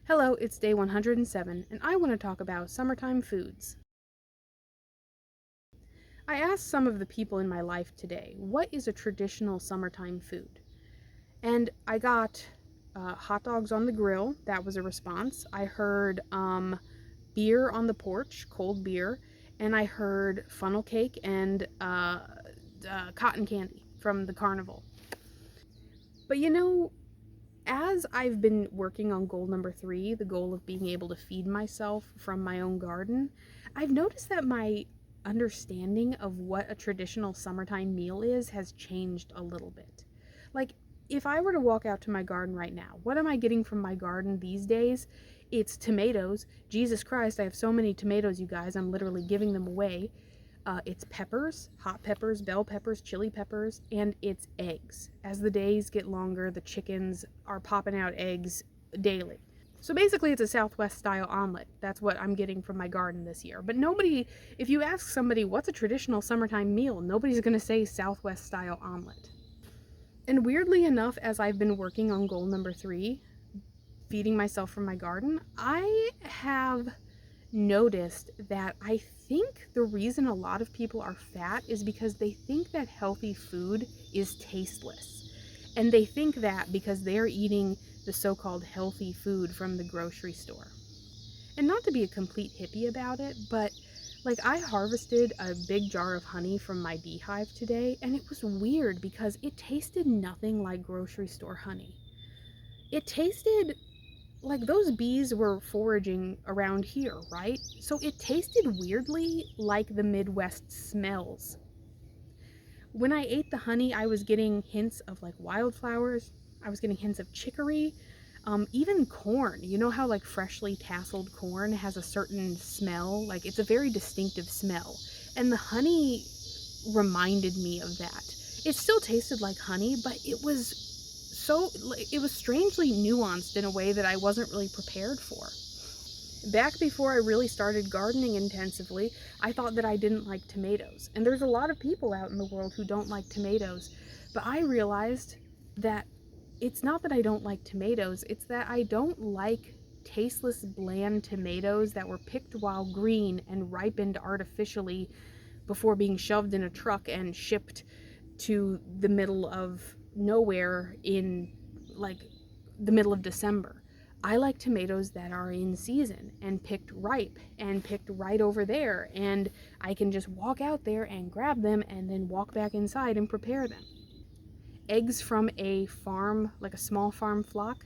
Hello, it's day 107, and I want to talk about summertime foods. I asked some of the people in my life today, what is a traditional summertime food? And I got hot dogs on the grill, that was a response. I heard beer on the porch, cold beer, and I heard funnel cake and cotton candy from the carnival. But as I've been working on goal number 3, the goal of being able to feed myself from my own garden, I've noticed that my understanding of what a traditional summertime meal is has changed a little bit. Like, if I were to walk out to my garden right now, what am I getting from my garden these days? It's tomatoes. Jesus Christ, I have so many tomatoes, you guys, I'm literally giving them away. It's peppers, hot peppers, bell peppers, chili peppers, and it's eggs. As the days get longer, the chickens are popping out eggs daily. So basically, it's a Southwest style omelet. That's what I'm getting from my garden this year. But nobody, if you ask somebody what's a traditional summertime meal, nobody's going to say Southwest style omelet. And weirdly enough, as I've been working on goal number 3, feeding myself from my garden, I have noticed that I think the reason a lot of people are fat is because they think that healthy food is tasteless. And they think that because they're eating the so-called healthy food from the grocery store. And not to be a complete hippie about it, but like I harvested a big jar of honey from my beehive today, and it was weird because it tasted nothing like grocery store honey. It tasted like those bees were foraging around here, right? So it tasted weirdly like the Midwest smells. When I ate the honey, I was getting hints of like wildflowers. I was getting hints of chicory, even corn. You know how like freshly tasseled corn has a certain smell? Like it's a very distinctive smell. And the honey reminded me of that. It still tasted like honey, but it was strangely nuanced in a way that I wasn't really prepared for. Back before I really started gardening intensively, I thought that I didn't like tomatoes. And there's a lot of people out in the world who don't like tomatoes. But I realized that it's not that I don't like tomatoes, it's that I don't like tasteless, bland tomatoes that were picked while green and ripened artificially before being shoved in a truck and shipped to the middle of nowhere in like the middle of December. I like tomatoes that are in season and picked ripe and picked right over there, and I can just walk out there and grab them and then walk back inside and prepare them. Eggs from a farm, like a small farm flock,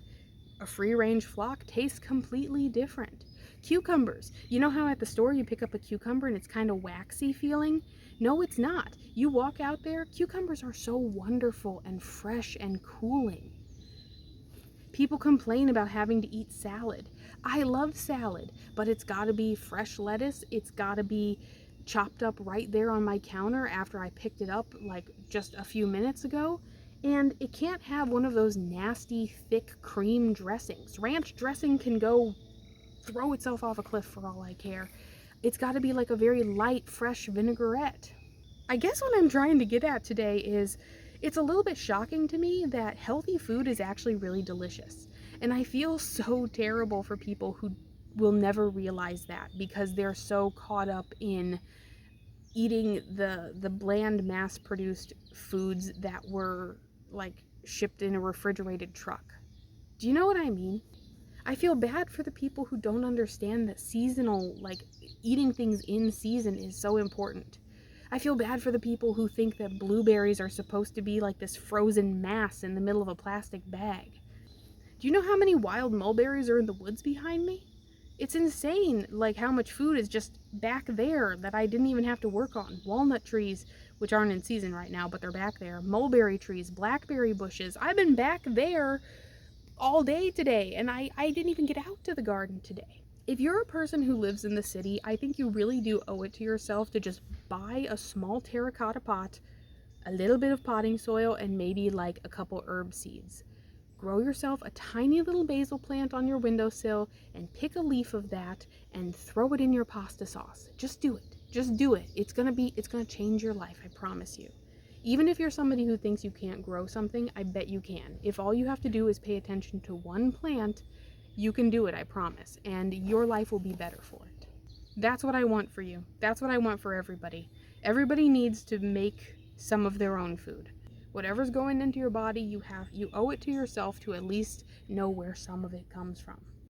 a free range flock, taste completely different. Cucumbers. You know how at the store you pick up a cucumber and it's kind of waxy feeling? No, it's not. You walk out there, cucumbers are so wonderful and fresh and cooling. People complain about having to eat salad. I love salad, but it's gotta be fresh lettuce. It's gotta be chopped up right there on my counter after I picked it up like just a few minutes ago. And it can't have one of those nasty, thick cream dressings. Ranch dressing can go throw itself off a cliff for all I care. It's gotta be like a very light, fresh vinaigrette. I guess what I'm trying to get at today is it's a little bit shocking to me that healthy food is actually really delicious. And I feel so terrible for people who will never realize that because they're so caught up in eating the bland mass-produced foods that were like shipped in a refrigerated truck. Do you know what I mean? I feel bad for the people who don't understand that seasonal, like eating things in season is so important. I feel bad for the people who think that blueberries are supposed to be like this frozen mass in the middle of a plastic bag. Do you know how many wild mulberries are in the woods behind me? It's insane, like how much food is just back there that I didn't even have to work on. Walnut trees, which aren't in season right now, but they're back there. Mulberry trees, blackberry bushes. I've been back there all day today, and I didn't even get out to the garden today. If you're a person who lives in the city, I think you really do owe it to yourself to just buy a small terracotta pot, a little bit of potting soil, and maybe like a couple herb seeds. Grow yourself a tiny little basil plant on your windowsill and pick a leaf of that and throw it in your pasta sauce. Just do it. Just do it. It's gonna change your life, I promise you. Even if you're somebody who thinks you can't grow something, I bet you can. If all you have to do is pay attention to one plant You can do it, I promise, and your life will be better for it. That's what I want for you. That's what I want for everybody. Everybody needs to make some of their own food. Whatever's going into your body, you owe it to yourself to at least know where some of it comes from.